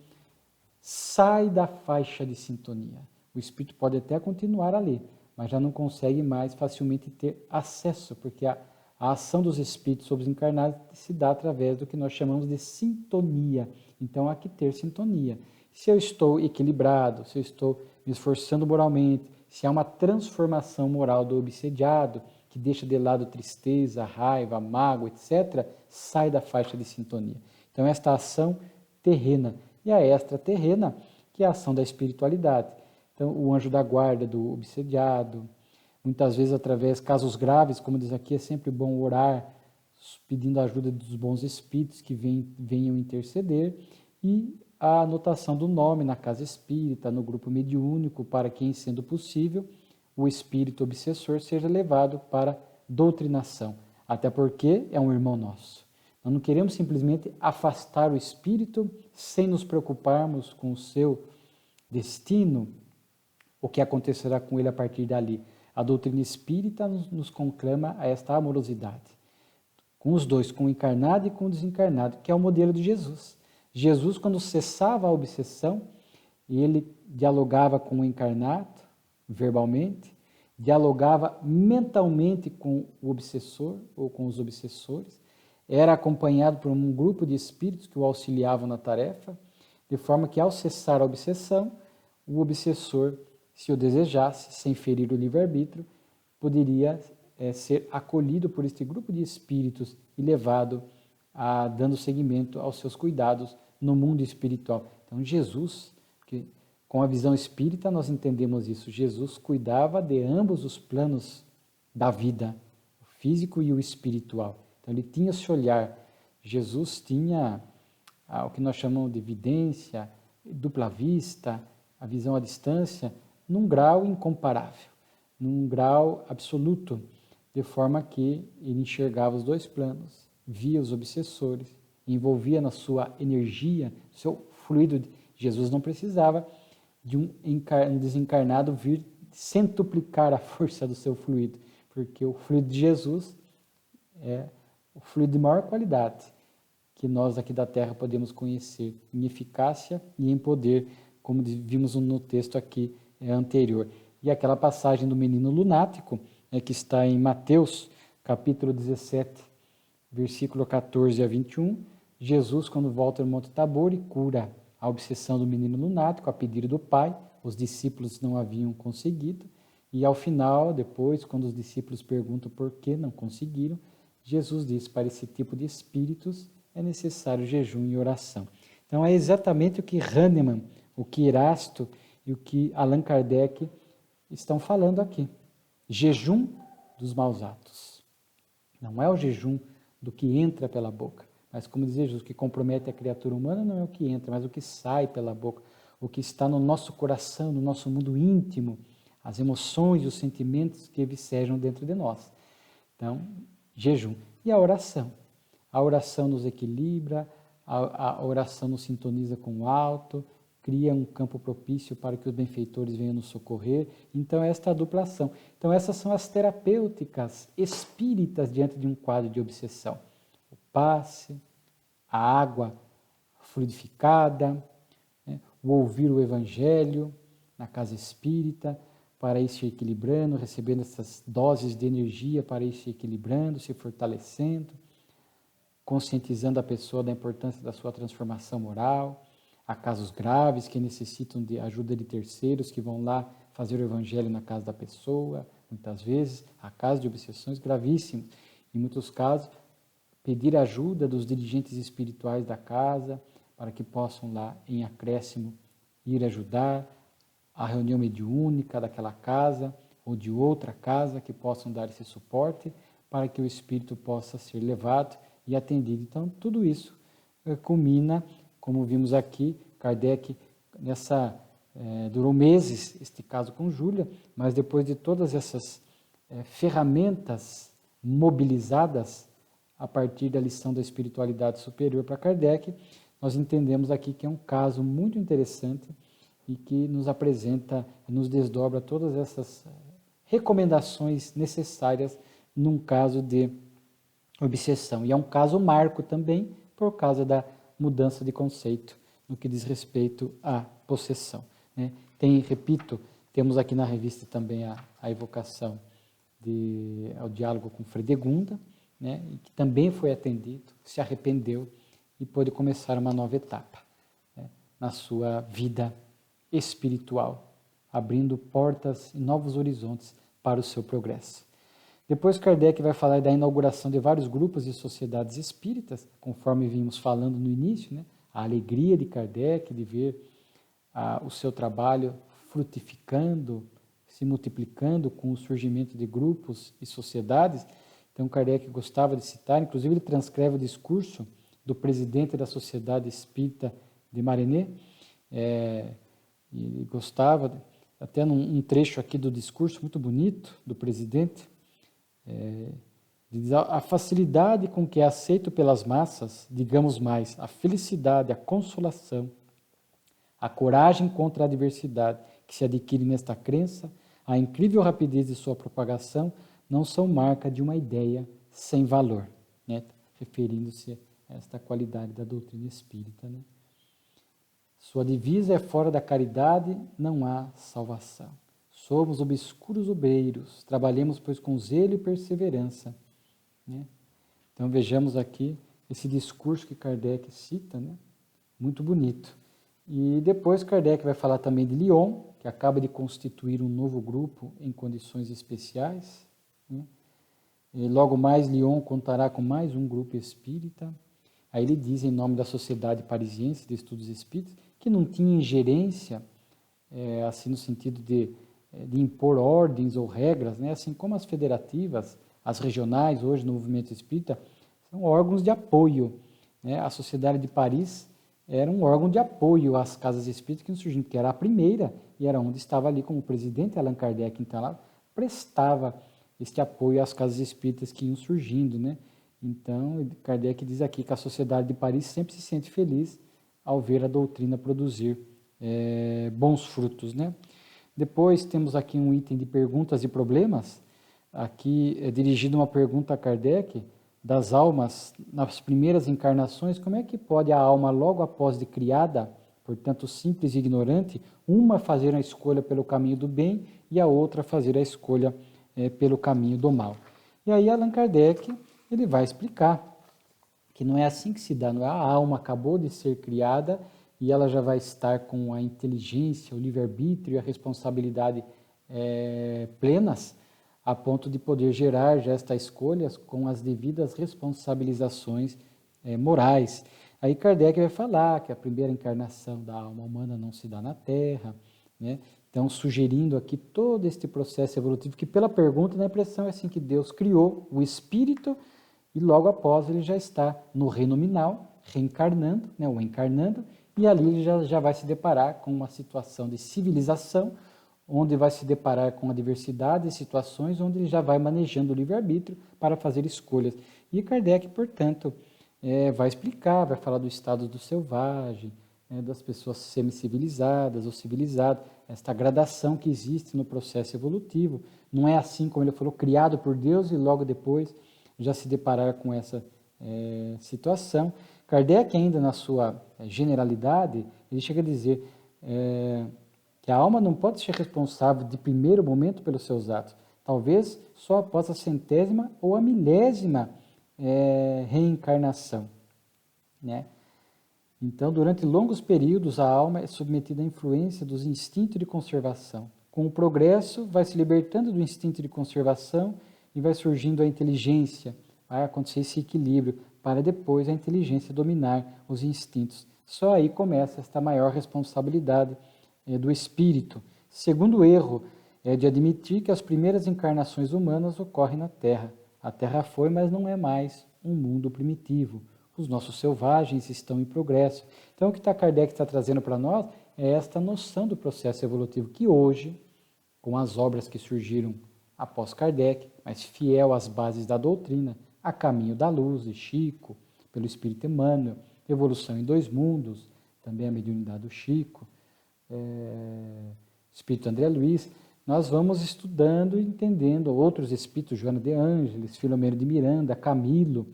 sai da faixa de sintonia. O espírito pode até continuar a ler, mas já não consegue mais facilmente ter acesso, porque a ação dos espíritos sobre os encarnados se dá através do que nós chamamos de sintonia. Então há que ter sintonia. Se eu estou equilibrado, se eu estou me esforçando moralmente, se há uma transformação moral do obsediado, que deixa de lado tristeza, raiva, mágoa, etc., sai da faixa de sintonia. Então esta ação terrena. E a extraterrena, que é a ação da espiritualidade. Então o anjo da guarda do obsediado, muitas vezes através de casos graves, como diz aqui, é sempre bom orar, pedindo a ajuda dos bons espíritos que venham interceder, e a anotação do nome na casa espírita, no grupo mediúnico, para que, sendo possível, o espírito obsessor seja levado para doutrinação, até porque é um irmão nosso. Nós não queremos simplesmente afastar o espírito sem nos preocuparmos com o seu destino, o que acontecerá com ele a partir dali. A doutrina espírita nos conclama a esta amorosidade, com os dois, com o encarnado e com o desencarnado, que é o modelo de Jesus. Jesus, quando cessava a obsessão, ele dialogava com o encarnado, verbalmente, dialogava mentalmente com o obsessor ou com os obsessores, era acompanhado por um grupo de espíritos que o auxiliavam na tarefa, de forma que, ao cessar a obsessão, o obsessor, se o desejasse, sem ferir o livre-arbítrio, poderia ser acolhido por este grupo de espíritos e levado dando seguimento aos seus cuidados no mundo espiritual. Então, Jesus, que com a visão espírita nós entendemos isso, Jesus cuidava de ambos os planos da vida, o físico e o espiritual. Então, ele tinha esse olhar. Jesus tinha o que nós chamamos de vidência, dupla vista, a visão à distância, num grau incomparável, num grau absoluto, de forma que ele enxergava os dois planos, via os obsessores, envolvia na sua energia, seu fluido. Jesus não precisava de um desencarnado vir centuplicar a força do seu fluido, porque o fluido de Jesus é o fluido de maior qualidade que nós aqui da Terra podemos conhecer, em eficácia e em poder, como vimos no texto aqui anterior. E aquela passagem do menino lunático, que está em Mateus, capítulo 17, versículo 14 a 21, Jesus, quando volta no Monte Tabor e cura a obsessão do menino lunático, a pedido do pai, os discípulos não haviam conseguido, e ao final, depois, quando os discípulos perguntam por que não conseguiram, Jesus diz: para esse tipo de espíritos é necessário jejum e oração. Então é exatamente o que Hahnemann, o que Erasto e o que Allan Kardec estão falando aqui. Jejum dos maus atos. Não é o jejum do que entra pela boca, mas como diz Jesus, o que compromete a criatura humana não é o que entra, mas o que sai pela boca, o que está no nosso coração, no nosso mundo íntimo, as emoções e os sentimentos que vicejam dentro de nós. Então, jejum. E a oração. A oração nos equilibra, a oração nos sintoniza com o alto, cria um campo propício para que os benfeitores venham nos socorrer. Então, esta é a dupla ação. Então, essas são as terapêuticas espíritas diante de um quadro de obsessão. O passe, a água fluidificada, né? O ouvir o evangelho na casa espírita, para ir se equilibrando, recebendo essas doses de energia para ir se equilibrando, se fortalecendo, conscientizando a pessoa da importância da sua transformação moral. Há casos graves que necessitam de ajuda de terceiros que vão lá fazer o evangelho na casa da pessoa, muitas vezes. Há casos de obsessões gravíssimos. Em muitos casos, pedir ajuda dos dirigentes espirituais da casa para que possam lá, em acréscimo, ir ajudar a reunião mediúnica daquela casa ou de outra casa que possam dar esse suporte para que o espírito possa ser levado e atendido. Então, tudo isso culmina, como vimos aqui, Kardec durou meses este caso com Júlia, mas depois de todas essas ferramentas mobilizadas a partir da lição da espiritualidade superior para Kardec, nós entendemos aqui que é um caso muito interessante e que nos apresenta, nos desdobra todas essas recomendações necessárias num caso de obsessão. E é um caso marco também por causa da mudança de conceito no que diz respeito à possessão. Né? Repito, temos aqui na revista também a evocação ao diálogo com Fredegunda, né? E que também foi atendido, se arrependeu e pôde começar uma nova etapa, né? Na sua vida espiritual, abrindo portas e novos horizontes para o seu progresso. Depois Kardec vai falar da inauguração de vários grupos e sociedades espíritas, conforme vimos falando no início, né? A alegria de Kardec de ver o seu trabalho frutificando, se multiplicando com o surgimento de grupos e sociedades. Então Kardec gostava de citar, inclusive ele transcreve o discurso do presidente da Sociedade Espírita de Marenê, e gostava, até num trecho aqui do discurso muito bonito do presidente, diz: a facilidade com que é aceito pelas massas, digamos mais, a felicidade, a consolação, a coragem contra a adversidade que se adquire nesta crença, a incrível rapidez de sua propagação, não são marca de uma ideia sem valor, né? Referindo-se a esta qualidade da doutrina espírita, né? Sua divisa é: fora da caridade não há salvação. Somos obscuros obreiros, trabalhemos, pois, com zelo e perseverança, né? Então vejamos aqui esse discurso que Kardec cita, né? Muito bonito. E depois Kardec vai falar também de Lyon, que acaba de constituir um novo grupo em condições especiais, né? E logo mais Lyon contará com mais um grupo espírita. Aí ele diz, em nome da Sociedade Parisiense de Estudos Espíritas, que não tinha ingerência, assim no sentido de impor ordens ou regras, né? Assim como as federativas, as regionais, hoje no movimento espírita, são órgãos de apoio, né? A Sociedade de Paris era um órgão de apoio às casas espíritas que iam surgindo, que era a primeira, e era onde estava ali como presidente Allan Kardec, então ela prestava este apoio às casas espíritas que iam surgindo, né? Então, Kardec diz aqui que a Sociedade de Paris sempre se sente feliz ao ver a doutrina produzir bons frutos, né? Depois temos aqui um item de perguntas e problemas. Aqui é dirigido uma pergunta a Kardec: das almas nas primeiras encarnações, como é que pode a alma, logo após de criada, portanto simples e ignorante, uma fazer a escolha pelo caminho do bem e a outra fazer a escolha pelo caminho do mal? E aí Allan Kardec, ele vai explicar que não é assim que se dá, não é a alma acabou de ser criada e ela já vai estar com a inteligência, o livre-arbítrio e a responsabilidade plenas, a ponto de poder gerar já estas escolhas com as devidas responsabilizações morais. Aí Kardec vai falar que a primeira encarnação da alma humana não se dá na Terra, né? Então, sugerindo aqui todo este processo evolutivo, que pela pergunta, a impressão é assim que Deus criou o espírito e logo após ele já está no reino nominal, reencarnando, né, ou encarnando, e ali ele já vai se deparar com uma situação de civilização, onde vai se deparar com a diversidade de situações, onde ele já vai manejando o livre-arbítrio para fazer escolhas. E Kardec, portanto, vai explicar, vai falar do estado do selvagem, das pessoas semi-civilizadas ou civilizadas, esta gradação que existe no processo evolutivo. Não é assim, como ele falou, criado por Deus e logo depois já se deparar com essa situação. Kardec, ainda na sua generalidade, ele chega a dizer que a alma não pode ser responsável de primeiro momento pelos seus atos, talvez só após a centésima ou a milésima reencarnação, né? Então, durante longos períodos, a alma é submetida à influência dos instintos de conservação. Com o progresso, vai se libertando do instinto de conservação e vai surgindo a inteligência, vai acontecer esse equilíbrio, para depois a inteligência dominar os instintos. Só aí começa esta maior responsabilidade do espírito. Segundo erro é de admitir que as primeiras encarnações humanas ocorrem na Terra. A Terra foi, mas não é mais um mundo primitivo. Os nossos selvagens estão em progresso. Então, o que Kardec está trazendo para nós é esta noção do processo evolutivo, que hoje, com as obras que surgiram após Kardec, mas fiel às bases da doutrina, A Caminho da Luz, de Chico, pelo Espírito Emmanuel, Evolução em Dois Mundos, também a mediunidade do Chico, Espírito André Luiz, nós vamos estudando e entendendo outros espíritos, Joana de Ângeles, Filomeno de Miranda, Camilo.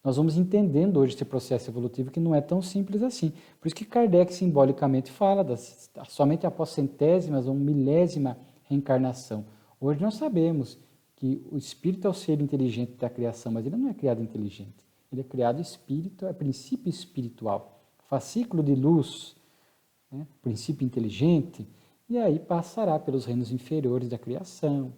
Nós vamos entendendo hoje esse processo evolutivo que não é tão simples assim. Por isso que Kardec simbolicamente fala somente após centésimas ou milésima reencarnação. Hoje nós sabemos que o espírito é o ser inteligente da criação, mas ele não é criado inteligente. Ele é criado espírito, é princípio espiritual, fascículo de luz, né? Princípio inteligente, e aí passará pelos reinos inferiores da criação,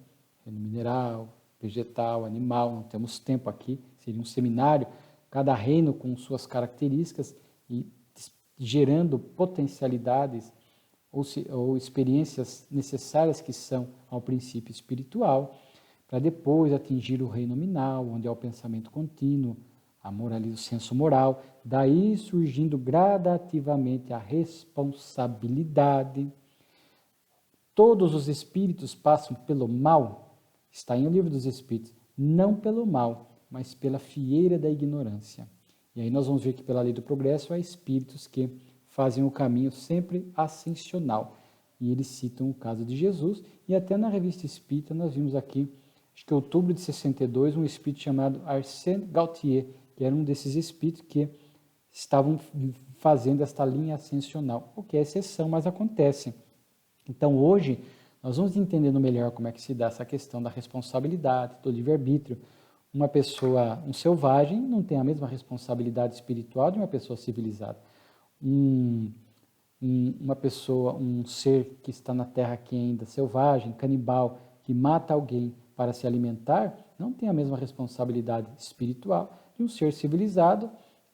reino mineral, vegetal, animal, não temos tempo aqui, seria um seminário, cada reino com suas características e gerando potencialidades ou experiências necessárias que são ao princípio espiritual, para depois atingir o reino nominal, onde há o pensamento contínuo, a moralismo, o senso moral, daí surgindo gradativamente a responsabilidade. Todos os espíritos passam pelo mal, está em O Livro dos Espíritos, não pelo mal, mas pela fieira da ignorância. E aí nós vamos ver que pela lei do progresso há espíritos que fazem o caminho sempre ascensional. E eles citam o caso de Jesus, e até na revista Espírita nós vimos aqui, acho que em outubro de 62, um espírito chamado Arsène Gautier, que era um desses espíritos que estavam fazendo esta linha ascensional, o que é exceção, mas acontece. Então hoje nós vamos entendendo melhor como é que se dá essa questão da responsabilidade, do livre-arbítrio. Uma pessoa, um selvagem, não tem a mesma responsabilidade espiritual de uma pessoa civilizada. Uma pessoa, um ser que está na terra aqui ainda, selvagem, canibal, que mata alguém para se alimentar, não tem a mesma responsabilidade espiritual de um ser civilizado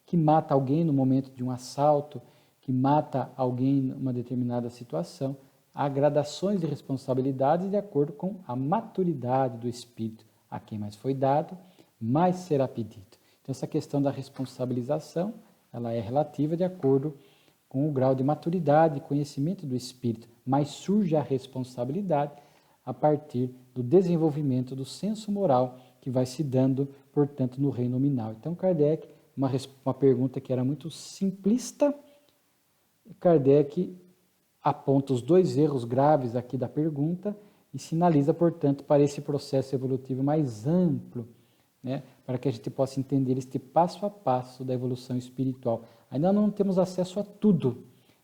que mata alguém no momento de um assalto, que mata alguém numa determinada situação. Há gradações de responsabilidade de acordo com a maturidade do espírito. A quem mais foi dado, mais será pedido. Então, essa questão da responsabilização, ela é relativa de acordo com o grau de maturidade e conhecimento do espírito, mas surge a responsabilidade a partir do desenvolvimento do senso moral que vai se dando, portanto, no reino nominal. Então, Kardec, uma pergunta que era muito simplista, Kardec aponta os dois erros graves aqui da pergunta e sinaliza, portanto, para esse processo evolutivo mais amplo, né, para que a gente possa entender este passo a passo da evolução espiritual. Ainda não temos acesso a tudo,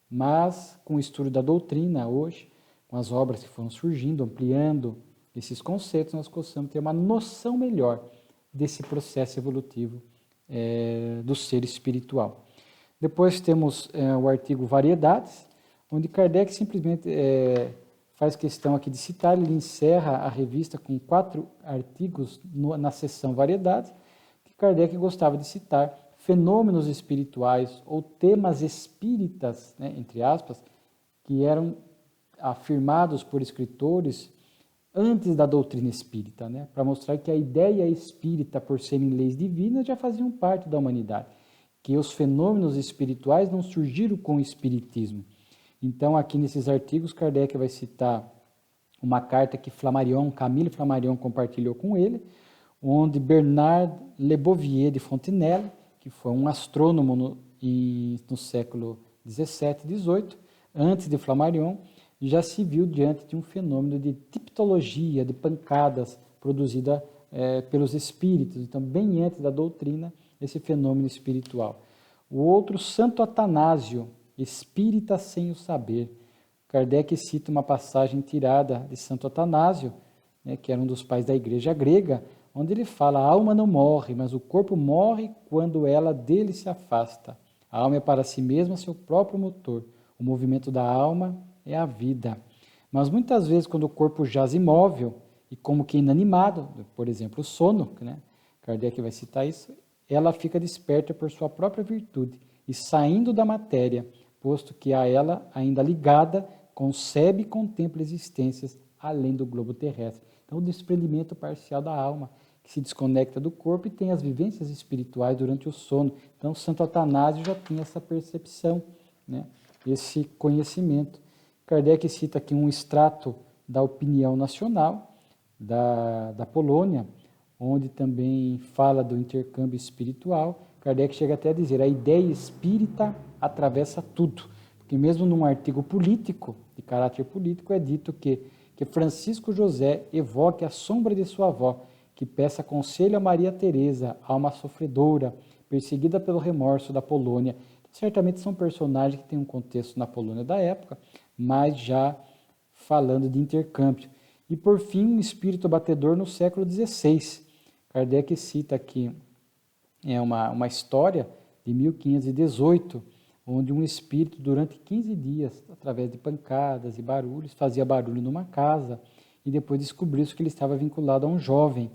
mas com o estudo da doutrina hoje, com as obras que foram surgindo, ampliando esses conceitos, nós possamos ter uma noção melhor desse processo evolutivo do ser espiritual. Depois temos o artigo Variedades, onde Kardec simplesmente faz questão aqui de citar, ele encerra a revista com 4 artigos na seção Variedades, que Kardec gostava de citar fenômenos espirituais ou temas espíritas, né, entre aspas, que eram afirmados por escritores antes da doutrina espírita, né, para mostrar que a ideia espírita, por serem leis divinas, já faziam parte da humanidade, que os fenômenos espirituais não surgiram com o espiritismo. Então, aqui nesses artigos, Kardec vai citar uma carta que Camille Flammarion compartilhou com ele, onde Bernard Le Bovier de Fontenelle, que foi um astrônomo no século XVII e XVIII, antes de Flammarion, já se viu diante de um fenômeno de tipologia, de pancadas produzida pelos espíritos. Então, bem antes da doutrina, esse fenômeno espiritual. O outro, Santo Atanásio, espírita sem o saber. Kardec cita uma passagem tirada de Santo Atanásio, né, que era um dos pais da igreja grega, onde ele fala: a alma não morre, mas o corpo morre quando ela dele se afasta. A alma é para si mesma seu próprio motor. O movimento da alma é a vida. Mas muitas vezes, quando o corpo jaz imóvel e como que inanimado, por exemplo, o sono, né, Kardec vai citar isso, ela fica desperta por sua própria virtude e, saindo da matéria, posto que a ela, ainda ligada, concebe e contempla existências além do globo terrestre. Então, o desprendimento parcial da alma, que se desconecta do corpo e tem as vivências espirituais durante o sono. Então, Santo Atanásio já tinha essa percepção, né? Esse conhecimento. Kardec cita aqui um extrato da opinião nacional da Polônia, onde também fala do intercâmbio espiritual. Kardec chega até a dizer: a ideia espírita atravessa tudo, porque mesmo num artigo político, de caráter político, é dito que Francisco José evoque a sombra de sua avó, que peça conselho a Maria Teresa, alma sofredora, perseguida pelo remorso da Polônia. Certamente são personagens que têm um contexto na Polônia da época, mas já falando de intercâmbio. E, por fim, um espírito batedor no século XVI. Kardec cita aqui uma história de 1518, onde um espírito, durante 15 dias, através de pancadas e barulhos, fazia barulho numa casa e depois descobriu-se que ele estava vinculado a um jovem.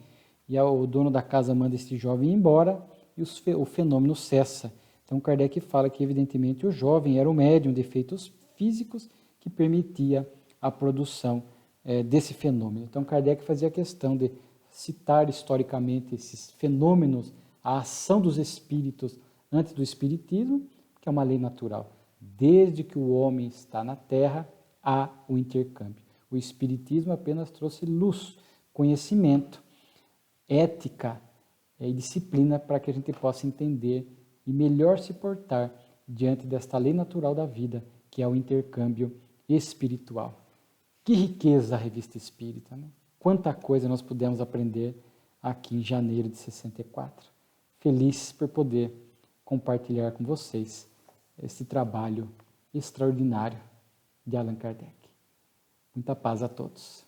E o dono da casa manda esse jovem ir embora e o fenômeno cessa. Então, Kardec fala que, evidentemente, o jovem era o médium de efeitos físicos que permitia a produção desse fenômeno. Então, Kardec fazia questão de citar historicamente esses fenômenos, a ação dos espíritos antes do espiritismo, que é uma lei natural. Desde que o homem está na Terra, há o intercâmbio. O espiritismo apenas trouxe luz, conhecimento, ética e disciplina para que a gente possa entender e melhor se portar diante desta lei natural da vida, que é o intercâmbio espiritual. Que riqueza a Revista Espírita, né? Quanta coisa nós pudemos aprender aqui em janeiro de 64. Feliz por poder compartilhar com vocês esse trabalho extraordinário de Allan Kardec. Muita paz a todos.